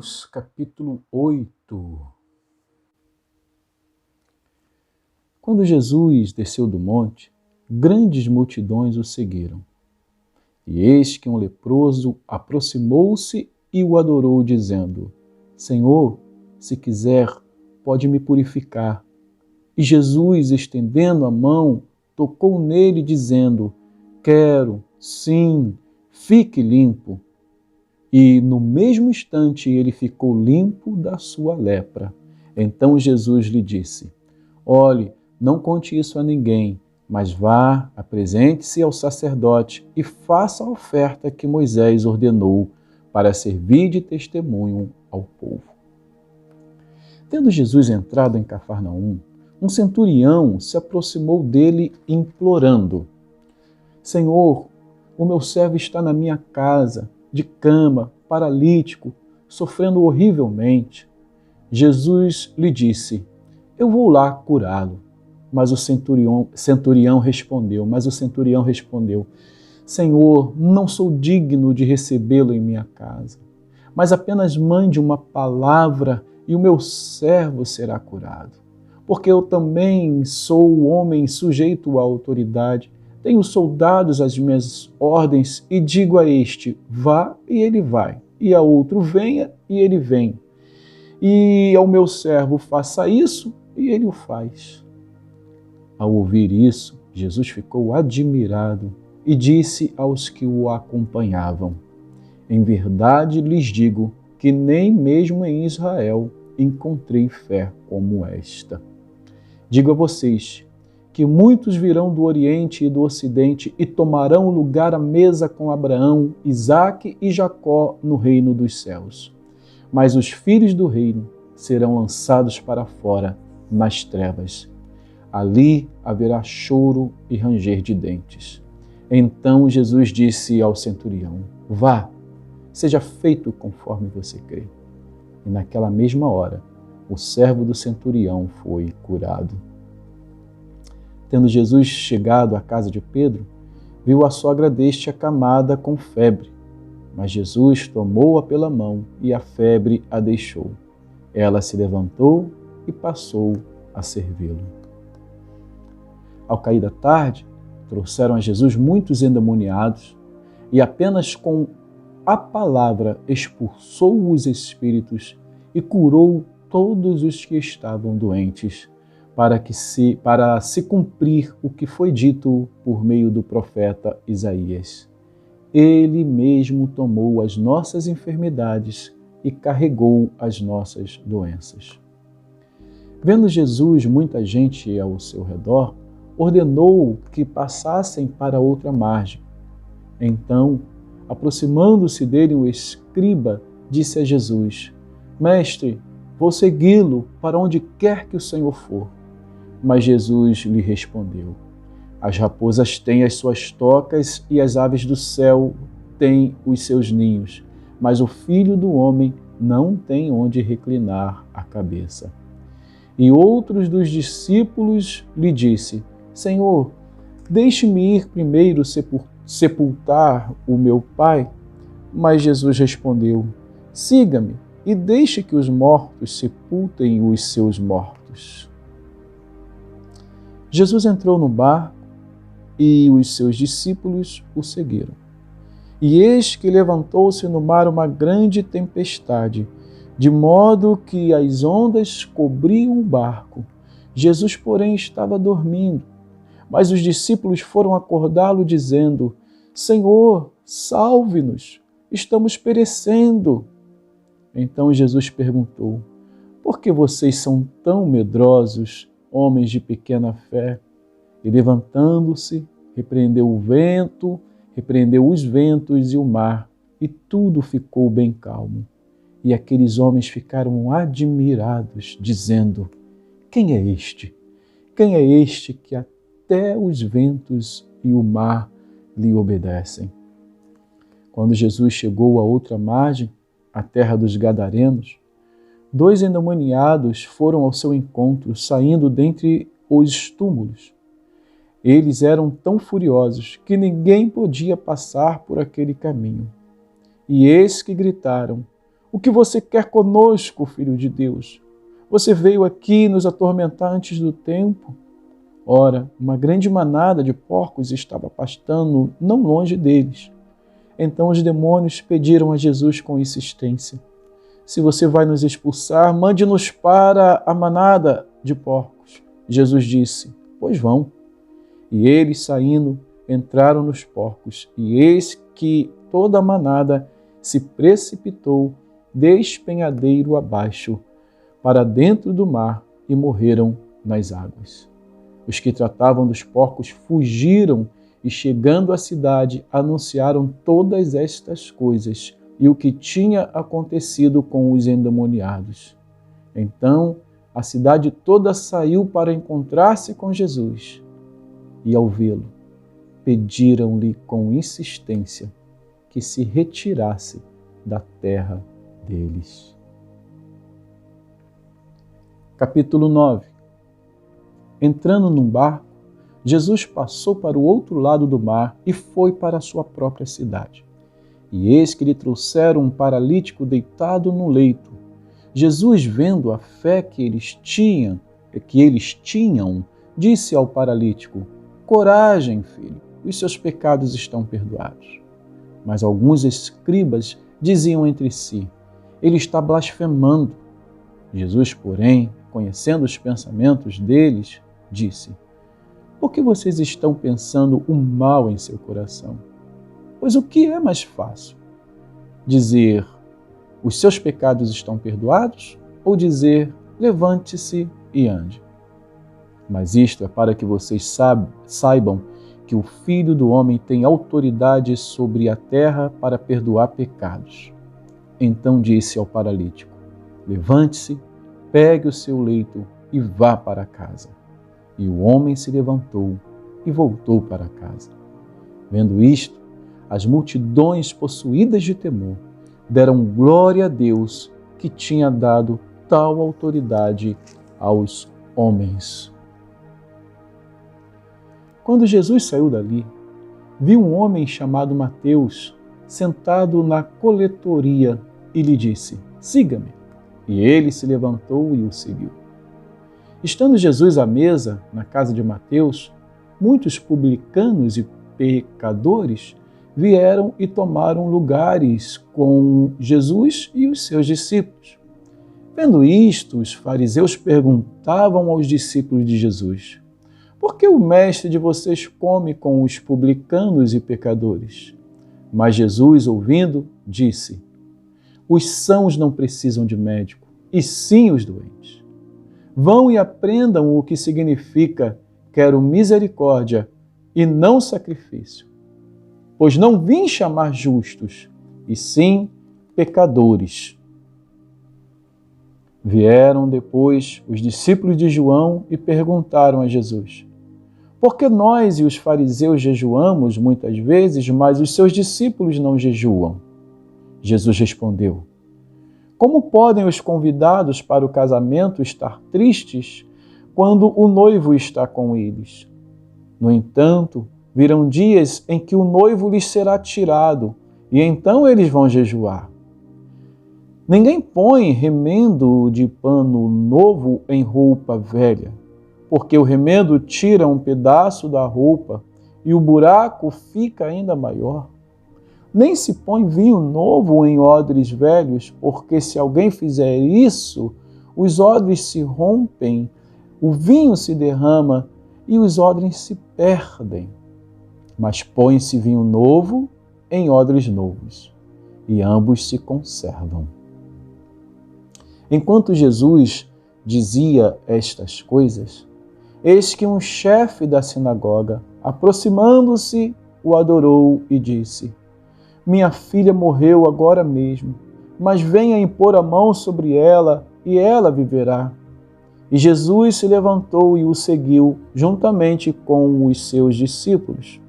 Mateus, capítulo 8. Quando Jesus desceu do monte, grandes multidões o seguiram. E eis que um leproso aproximou-se e o adorou, dizendo: Senhor, se quiser, pode me purificar. E Jesus, estendendo a mão, tocou nele, dizendo: Quero, sim, fique limpo. E no mesmo instante ele ficou limpo da sua lepra. Então Jesus lhe disse: Olhe, não conte isso a ninguém, mas vá, apresente-se ao sacerdote e faça a oferta que Moisés ordenou para servir de testemunho ao povo. Tendo Jesus entrado em Cafarnaum, um centurião se aproximou dele implorando: Senhor, o meu servo está na minha casa, de cama, paralítico, sofrendo horrivelmente. Jesus lhe disse: Eu vou lá curá-lo. Mas o centurião respondeu: Senhor, não sou digno de recebê-lo em minha casa, mas apenas mande uma palavra e o meu servo será curado. Porque eu também sou homem sujeito à autoridade, tenho soldados às minhas ordens e digo a este: vá, e ele vai, e a outro: venha, e ele vem. E ao meu servo: faça isso, e ele o faz. Ao ouvir isso, Jesus ficou admirado e disse aos que o acompanhavam: Em verdade lhes digo que nem mesmo em Israel encontrei fé como esta. Digo a vocês que muitos virão do Oriente e do Ocidente e tomarão lugar à mesa com Abraão, Isaque e Jacó no reino dos céus. Mas os filhos do reino serão lançados para fora, nas trevas. Ali haverá choro e ranger de dentes. Então Jesus disse ao centurião: Vá, seja feito conforme você crê. E naquela mesma hora, o servo do centurião foi curado. Tendo Jesus chegado à casa de Pedro, viu a sogra deste acamada com febre. Mas Jesus tomou-a pela mão e a febre a deixou. Ela se levantou e passou a servi-lo. Ao cair da tarde, trouxeram a Jesus muitos endemoniados e apenas com a palavra expulsou os espíritos e curou todos os que estavam doentes, para se cumprir o que foi dito por meio do profeta Isaías. Ele mesmo tomou as nossas enfermidades e carregou as nossas doenças. Vendo Jesus muita gente ao seu redor, ordenou que passassem para outra margem. Então, aproximando-se dele, o escriba disse a Jesus: Mestre, vou segui-lo para onde quer que o Senhor for. Mas Jesus lhe respondeu: As raposas têm as suas tocas e as aves do céu têm os seus ninhos, mas o Filho do Homem não tem onde reclinar a cabeça. E outros dos discípulos lhe disse: Senhor, deixe-me ir primeiro sepultar o meu pai. Mas Jesus respondeu: Siga-me e deixe que os mortos sepultem os seus mortos. Jesus entrou no barco e os seus discípulos o seguiram. E eis que levantou-se no mar uma grande tempestade, de modo que as ondas cobriam o barco. Jesus, porém, estava dormindo. Mas os discípulos foram acordá-lo, dizendo: Senhor, salve-nos, estamos perecendo. Então Jesus perguntou: Por que vocês são tão medrosos, homens de pequena fé? E levantando-se, repreendeu os ventos e o mar, e tudo ficou bem calmo. E aqueles homens ficaram admirados, dizendo: Quem é este? Quem é este que até os ventos e o mar lhe obedecem? Quando Jesus chegou à outra margem, a terra dos Gadarenos, 2 endemoniados foram ao seu encontro, saindo dentre os túmulos. Eles eram tão furiosos que ninguém podia passar por aquele caminho. E eis que gritaram: O que você quer conosco, Filho de Deus? Você veio aqui nos atormentar antes do tempo? Ora, uma grande manada de porcos estava pastando não longe deles. Então os demônios pediram a Jesus com insistência: se você vai nos expulsar, mande-nos para a manada de porcos. Jesus disse: pois vão. E eles, saindo, entraram nos porcos, e eis que toda a manada se precipitou despenhadeiro abaixo, para dentro do mar, e morreram nas águas. Os que tratavam dos porcos fugiram e, chegando à cidade, anunciaram todas estas coisas e o que tinha acontecido com os endemoniados. Então, a cidade toda saiu para encontrar-se com Jesus e, ao vê-lo, pediram-lhe com insistência que se retirasse da terra deles. Capítulo 9. Entrando num barco, Jesus passou para o outro lado do mar e foi para a sua própria cidade. E eis que lhe trouxeram um paralítico deitado no leito. Jesus, vendo a fé que eles tinham, disse ao paralítico: coragem, filho, os seus pecados estão perdoados. Mas alguns escribas diziam entre si: ele está blasfemando. Jesus, porém, conhecendo os pensamentos deles, disse: por que vocês estão pensando o mal em seu coração? Pois o que é mais fácil? Dizer: os seus pecados estão perdoados? Ou dizer: levante-se e ande? Mas isto é para que vocês saibam que o Filho do Homem tem autoridade sobre a terra para perdoar pecados. Então disse ao paralítico: levante-se, pegue o seu leito e vá para casa. E o homem se levantou e voltou para casa. Vendo isto, as multidões, possuídas de temor, deram glória a Deus que tinha dado tal autoridade aos homens. Quando Jesus saiu dali, viu um homem chamado Mateus sentado na coletoria e lhe disse: siga-me. E ele se levantou e o seguiu. Estando Jesus à mesa, na casa de Mateus, muitos publicanos e pecadores vieram e tomaram lugares com Jesus e os seus discípulos. Vendo isto, os fariseus perguntavam aos discípulos de Jesus: por que o mestre de vocês come com os publicanos e pecadores? Mas Jesus, ouvindo, disse: os sãos não precisam de médico, e sim os doentes. Vão e aprendam o que significa: quero misericórdia e não sacrifício. Pois não vim chamar justos, e sim pecadores. Vieram depois os discípulos de João e perguntaram a Jesus: por que nós e os fariseus jejuamos muitas vezes, mas os seus discípulos não jejuam? Jesus respondeu: como podem os convidados para o casamento estar tristes quando o noivo está com eles? No entanto, virão dias em que o noivo lhes será tirado, e então eles vão jejuar. Ninguém põe remendo de pano novo em roupa velha, porque o remendo tira um pedaço da roupa e o buraco fica ainda maior. Nem se põe vinho novo em odres velhos, porque se alguém fizer isso, os odres se rompem, o vinho se derrama e os odres se perdem. Mas põe-se vinho novo em odres novos, e ambos se conservam. Enquanto Jesus dizia estas coisas, eis que um chefe da sinagoga, aproximando-se, o adorou e disse: minha filha morreu agora mesmo, mas venha impor a mão sobre ela e ela viverá. E Jesus se levantou e o seguiu, juntamente com os seus discípulos.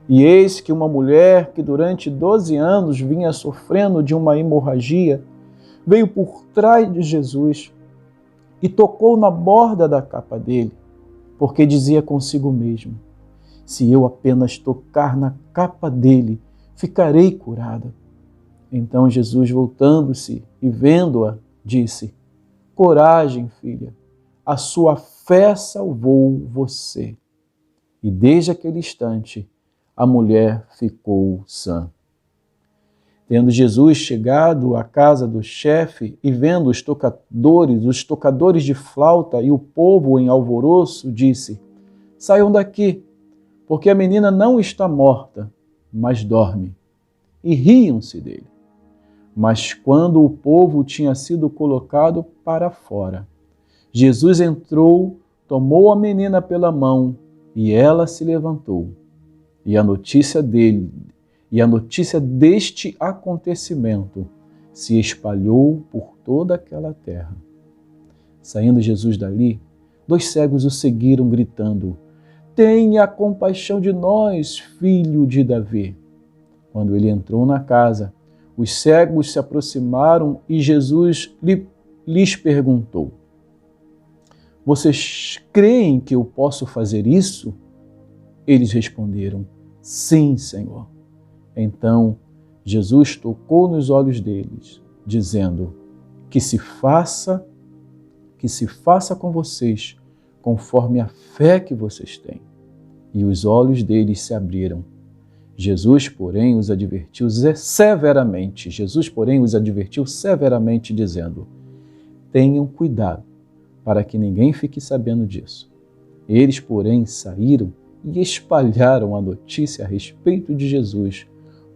E eis que uma mulher que durante 12 anos vinha sofrendo de uma hemorragia, veio por trás de Jesus e tocou na borda da capa dele, porque dizia consigo mesmo: se eu apenas tocar na capa dele, ficarei curada. Então Jesus, voltando-se e vendo-a, disse: coragem, filha, a sua fé salvou você. E desde aquele instante, a mulher ficou sã. Tendo Jesus chegado à casa do chefe e vendo os tocadores de flauta e o povo em alvoroço, disse: saiam daqui, porque a menina não está morta, mas dorme. E riam-se dele. Mas quando o povo tinha sido colocado para fora, Jesus entrou, tomou a menina pela mão e ela se levantou. E a notícia deste acontecimento se espalhou por toda aquela terra. Saindo Jesus dali, 2 cegos o seguiram, gritando: tenha compaixão de nós, filho de Davi. Quando ele entrou na casa, os cegos se aproximaram e Jesus lhes perguntou: vocês creem que eu posso fazer isso? Eles responderam: sim, Senhor. Então Jesus tocou nos olhos deles, dizendo: que se faça com vocês conforme a fé que vocês têm. E os olhos deles se abriram. Jesus, porém, os advertiu severamente, dizendo: tenham cuidado, para que ninguém fique sabendo disso. Eles, porém, saíram e espalharam a notícia a respeito de Jesus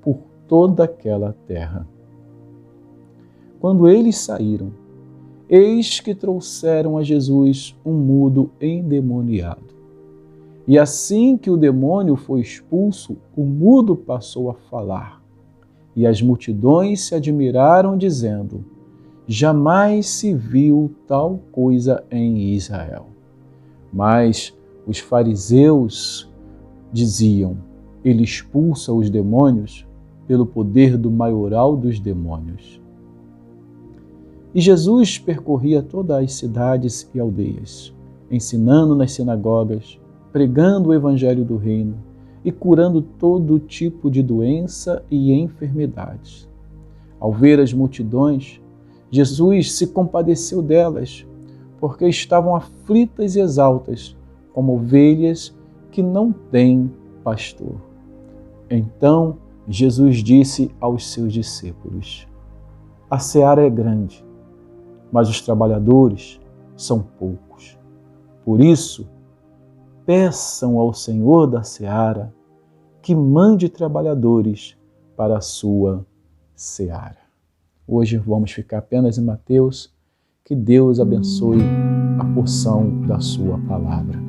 por toda aquela terra. Quando eles saíram, eis que trouxeram a Jesus um mudo endemoniado. E assim que o demônio foi expulso, o mudo passou a falar. E as multidões se admiraram, dizendo: jamais se viu tal coisa em Israel. Mas os fariseus diziam: ele expulsa os demônios pelo poder do maioral dos demônios. E Jesus percorria todas as cidades e aldeias, ensinando nas sinagogas, pregando o evangelho do reino e curando todo tipo de doença e enfermidades. Ao ver as multidões, Jesus se compadeceu delas, porque estavam aflitas e exaustas, como ovelhas que não têm pastor. Então Jesus disse aos seus discípulos: a seara é grande, mas os trabalhadores são poucos. Por isso, peçam ao Senhor da seara que mande trabalhadores para a sua seara. Hoje vamos ficar apenas em Mateus. Que Deus abençoe a porção da sua palavra.